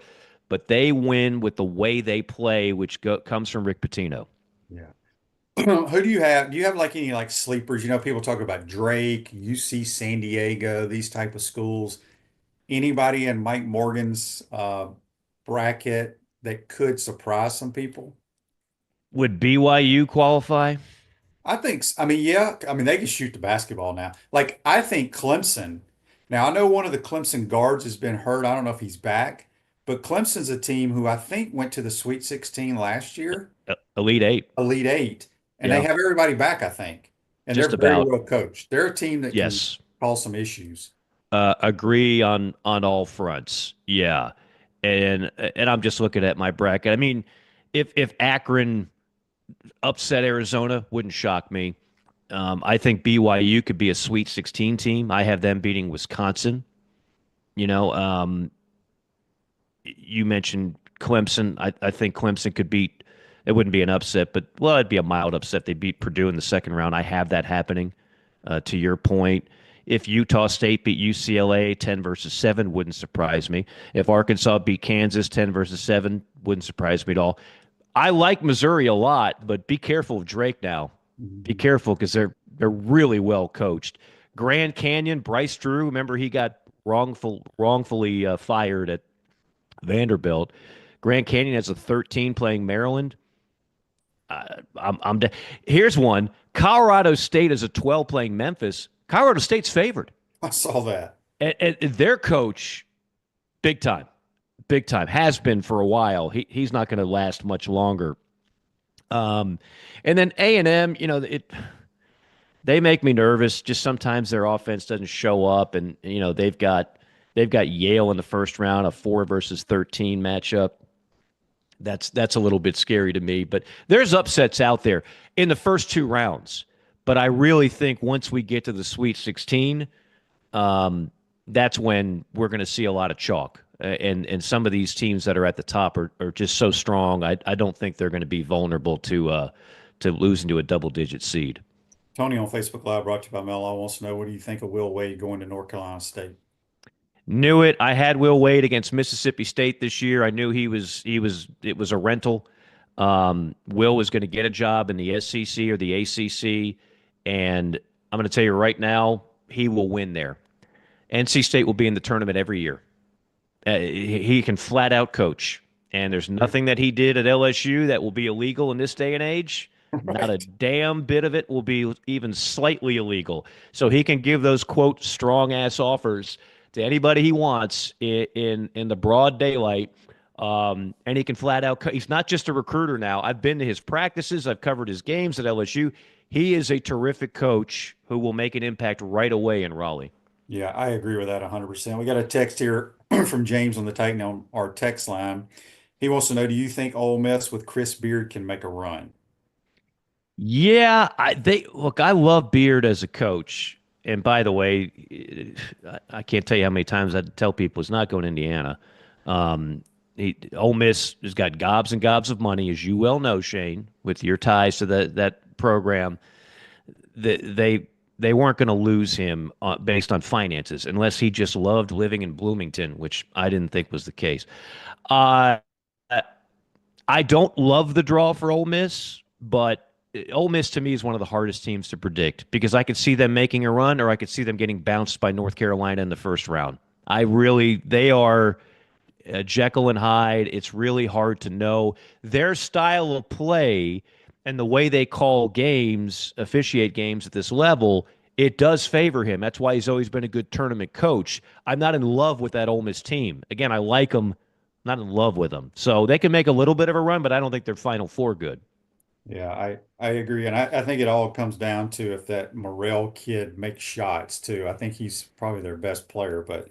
but they win with the way they play, which comes from Rick Pitino. Yeah. Who do you have? Do you have like any like sleepers? You know, people talk about Drake, UC San Diego, these type of schools. Anybody in Mike Morgan's bracket that could surprise some people? Would BYU qualify? I mean, yeah, I mean, they can shoot the basketball now. Like, I think Clemson, now I know one of the Clemson guards has been hurt. I don't know if he's back, but Clemson's a team who I think went to the Sweet 16 last year, Elite Eight. Elite Eight, and Yeah. they have everybody back, I think. And Just they're very about. well coached. They're a team that Yes. can cause some issues. Agree on all fronts. Yeah. And I'm just looking at my bracket. I mean, if Akron upset Arizona, wouldn't shock me. I think BYU could be a Sweet 16 team. I have them beating Wisconsin. You know, you mentioned Clemson. I think Clemson could beat. It wouldn't be an upset, but well, it'd be a mild upset. They beat Purdue in the second round. I have that happening. To your point, if Utah State beat UCLA 10-7, wouldn't surprise me. If Arkansas beat Kansas 10-7, wouldn't surprise me at all. I like Missouri a lot, but be careful of Drake now. Be careful because they're really well coached. Grand Canyon, Bryce Drew, remember he got wrongfully fired at Vanderbilt. Grand Canyon has a 13 playing Maryland. Here's one. Colorado State is a 12 playing Memphis. Colorado State's favored. I saw that. And their coach, big time, has been for a while. He's not going to last much longer. And then A&M, you know, they make me nervous. Just sometimes their offense doesn't show up, and you know they've got Yale in the first round, a 4 versus 13 matchup. That's a little bit scary to me. But there's upsets out there in the first 2 rounds. But I really think once we get to the Sweet 16, that's when we're going to see a lot of chalk. And some of these teams that are at the top are just so strong. I don't think they're going to be vulnerable to losing to a double-digit seed. Tony on Facebook Live, brought to you by Melo, wants to know, what do you think of Will Wade going to North Carolina State? Knew it. I had Will Wade against Mississippi State this year. I knew it was a rental. Will was going to get a job in the SEC or the ACC, and I'm going to tell you right now, he will win there. NC State will be in the tournament every year. He can flat out coach, and there's nothing that he did at LSU that will be illegal in this day and age. Right. Not a damn bit of it will be even slightly illegal. So he can give those, quote, strong-ass offers to anybody he wants in the broad daylight, and he can flat out he's not just a recruiter now. I've been to his practices. I've covered his games at LSU. He is a terrific coach who will make an impact right away in Raleigh. Yeah, I agree with that 100%. We got a text here from James on the Titan on our text line. He wants to know, do you think Ole Miss with Chris Beard can make a run? Yeah, I love Beard as a coach. And by the way, I can't tell you how many times I tell people he's not going to Indiana. Ole Miss has got gobs and gobs of money, as you well know, Shane, with your ties to that program. They they weren't going to lose him based on finances unless he just loved living in Bloomington, which I didn't think was the case. Uh, I don't love the draw for Ole Miss, but Ole Miss to me is one of the hardest teams to predict because I could see them making a run or I could see them getting bounced by North Carolina in the first round. They are Jekyll and Hyde. It's really hard to know. Their style of play and the way they call games, officiate games at this level, it does favor him. That's why he's always been a good tournament coach. I'm not in love with that Ole Miss team. Again, I like them, not in love with them. So they can make a little bit of a run, but I don't think they're Final Four good. Yeah, I agree. And I think it all comes down to if that Morrell kid makes shots too. I think he's probably their best player, but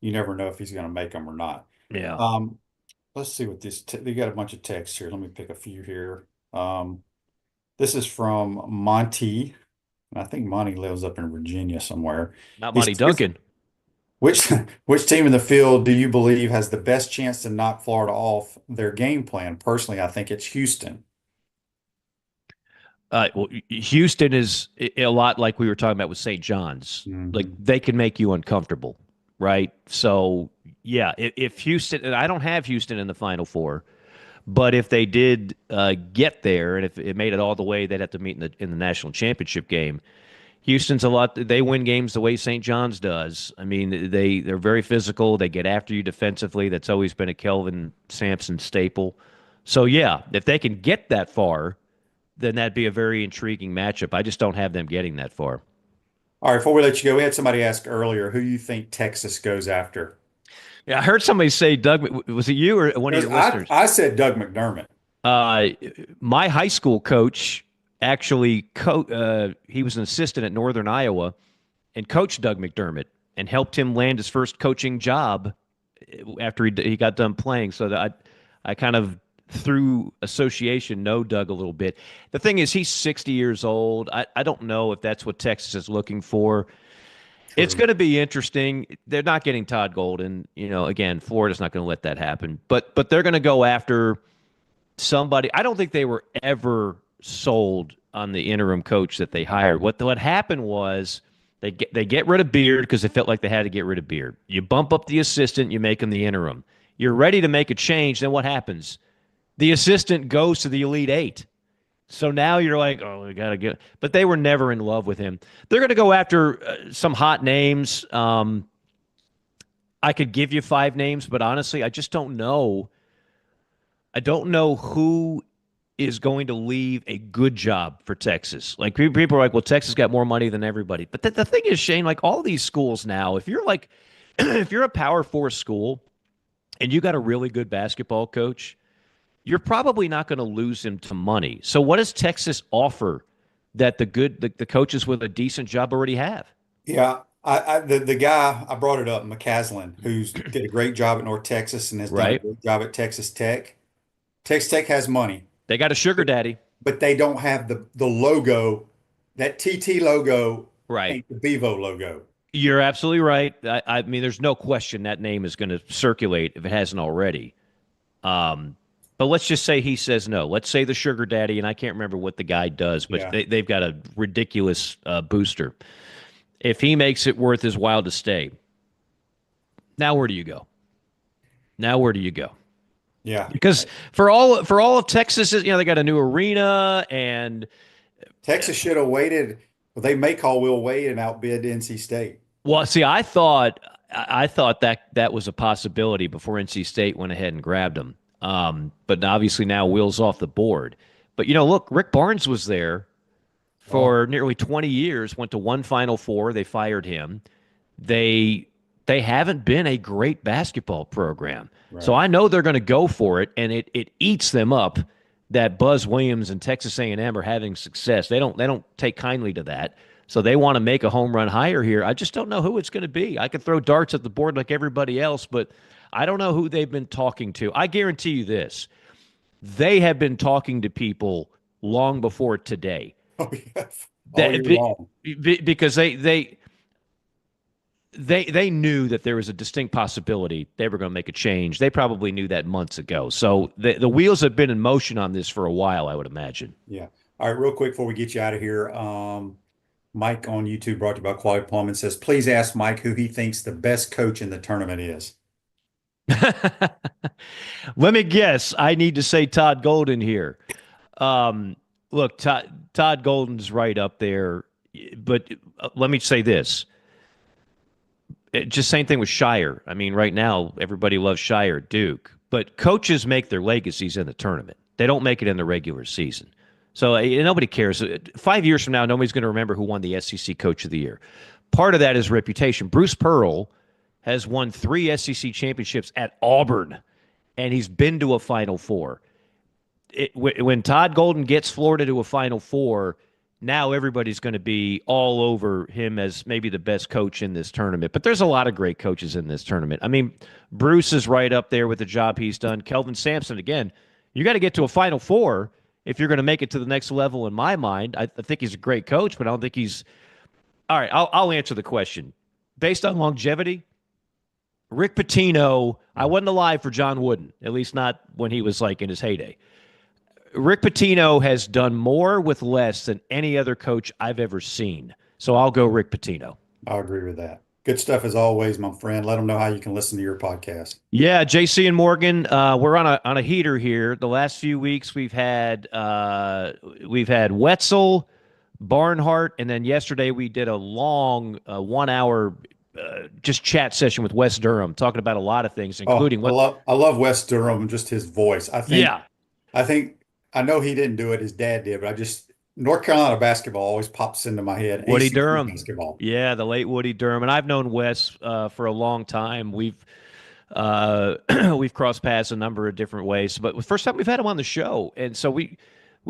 you never know if he's going to make them or not. Yeah. Let's see what they got a bunch of texts here. Let me pick a few here. This is from Monty, and I think Monty lives up in Virginia somewhere. Not Monty Duncan. Which team in the field do you believe has the best chance to knock Florida off their game plan? Personally, I think it's Houston. Well, Houston is a lot like we were talking about with St. John's. Like they can make you uncomfortable, right? So yeah, if Houston, and I don't have Houston in the Final Four, but if they did get there, and if it made it all the way, they'd have to meet in the national championship game. Houston's a lot. They win games the way St. John's does. I mean, they're very physical. They get after you defensively. That's always been a Kelvin Sampson staple. So yeah, if they can get that far, then that'd be a very intriguing matchup. I just don't have them getting that far. All right, before we let you go, we had somebody ask earlier, who you think Texas goes after? Yeah, I heard somebody say Doug. Was it you or one of your listeners? I said Doug McDermott. My high school coach actually, he was an assistant at Northern Iowa and coached Doug McDermott and helped him land his first coaching job after he got done playing. So that I kind of, through association, know Doug a little bit. The thing is, he's 60 years old. I don't know if that's what Texas is looking for. True. It's going to be interesting. They're not getting Todd Golden. Again, Florida's not going to let that happen. But they're going to go after somebody. I don't think they were ever sold on the interim coach that they hired. What happened was they get rid of Beard because they felt like they had to get rid of Beard. You bump up the assistant, you make him the interim. You're ready to make a change, then what happens? The assistant goes to the Elite Eight. So now you're like, oh, we got to get. But they were never in love with him. They're going to go after some hot names. I could give you 5 names, but honestly, I just don't know. I don't know who is going to leave a good job for Texas. Like people are like, well, Texas got more money than everybody. But the thing is, Shane, like all these schools now, if you're like, if you're a Power 4 school and you got a really good basketball coach, you're probably not going to lose him to money. So what does Texas offer that the coaches with a decent job already have? Yeah, the guy, I brought it up, McCaslin, who's did a great job at North Texas and has done a great job at Texas Tech. Texas Tech has money. They got a sugar daddy. But they don't have the logo, that TT logo, right? The Bevo logo. You're absolutely right. I mean, there's no question that name is going to circulate if it hasn't already. But let's just say he says no. Let's say the sugar daddy, and I can't remember what the guy does, but they've got a ridiculous booster. If he makes it worth his while to stay, now where do you go? Yeah, because for all of Texas, they got a new arena, and Texas should have waited. Well, they may call Will Wade and outbid NC State. Well, see, I thought that was a possibility before NC State went ahead and grabbed him. But obviously now Will's off the board. But look, Rick Barnes was there for nearly 20 years. Went to one Final Four. They fired him. They haven't been a great basketball program. Right. So I know they're going to go for it, and it eats them up that Buzz Williams and Texas A&M are having success. They don't take kindly to that. So they want to make a home run hire here. I just don't know who it's going to be. I could throw darts at the board like everybody else, but I don't know who they've been talking to. I guarantee you this. They have been talking to people long before today. Oh, yes. All year long. Because they knew that there was a distinct possibility they were going to make a change. They probably knew that months ago. So the wheels have been in motion on this for a while, I would imagine. Yeah. All right, real quick before we get you out of here. Mike on YouTube, brought to you by Quality Plumbing, says, please ask Mike who he thinks the best coach in the tournament is. Let me guess. I need to say Todd Golden here. Look, Todd Golden's right up there, but let me say this. Just same thing with Shire. I mean, right now, everybody loves Shire at Duke, but coaches make their legacies in the tournament. They don't make it in the regular season. So nobody cares. 5 years from now, nobody's going to remember who won the SEC Coach of the Year. Part of that is reputation. Bruce Pearl has won 3 SEC championships at Auburn, and he's been to a Final Four. When Todd Golden gets Florida to a Final Four, now everybody's going to be all over him as maybe the best coach in this tournament. But there's a lot of great coaches in this tournament. I mean, Bruce is right up there with the job he's done. Kelvin Sampson, again, you got to get to a Final Four if you're going to make it to the next level in my mind. I think he's a great coach, but I don't think he's – all right, I'll answer the question. Based on longevity, Rick Pitino – I wasn't alive for John Wooden, at least not when he was like in his heyday. Rick Pitino has done more with less than any other coach I've ever seen. So I'll go Rick Pitino. I'll agree with that. Good stuff as always, my friend. Let them know how you can listen to your podcast. Yeah, JC and Morgan, we're on a heater here. The last few weeks we've had Wetzel, Barnhart, and then yesterday we did a long 1 hour just chat session with Wes Durham, talking about a lot of things, including I love Wes Durham, just his voice. I know he didn't do it, his dad did, but North Carolina basketball always pops into my head. Woody ACC Durham. Basketball. Yeah, the late Woody Durham. And I've known Wes for a long time. We've crossed paths a number of different ways, but the first time we've had him on the show. And so we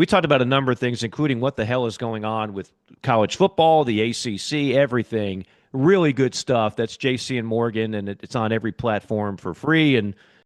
talked about a number of things, including what the hell is going on with college football, the ACC, everything. Really good stuff. That's JC and Morgan, and it's on every platform for free. And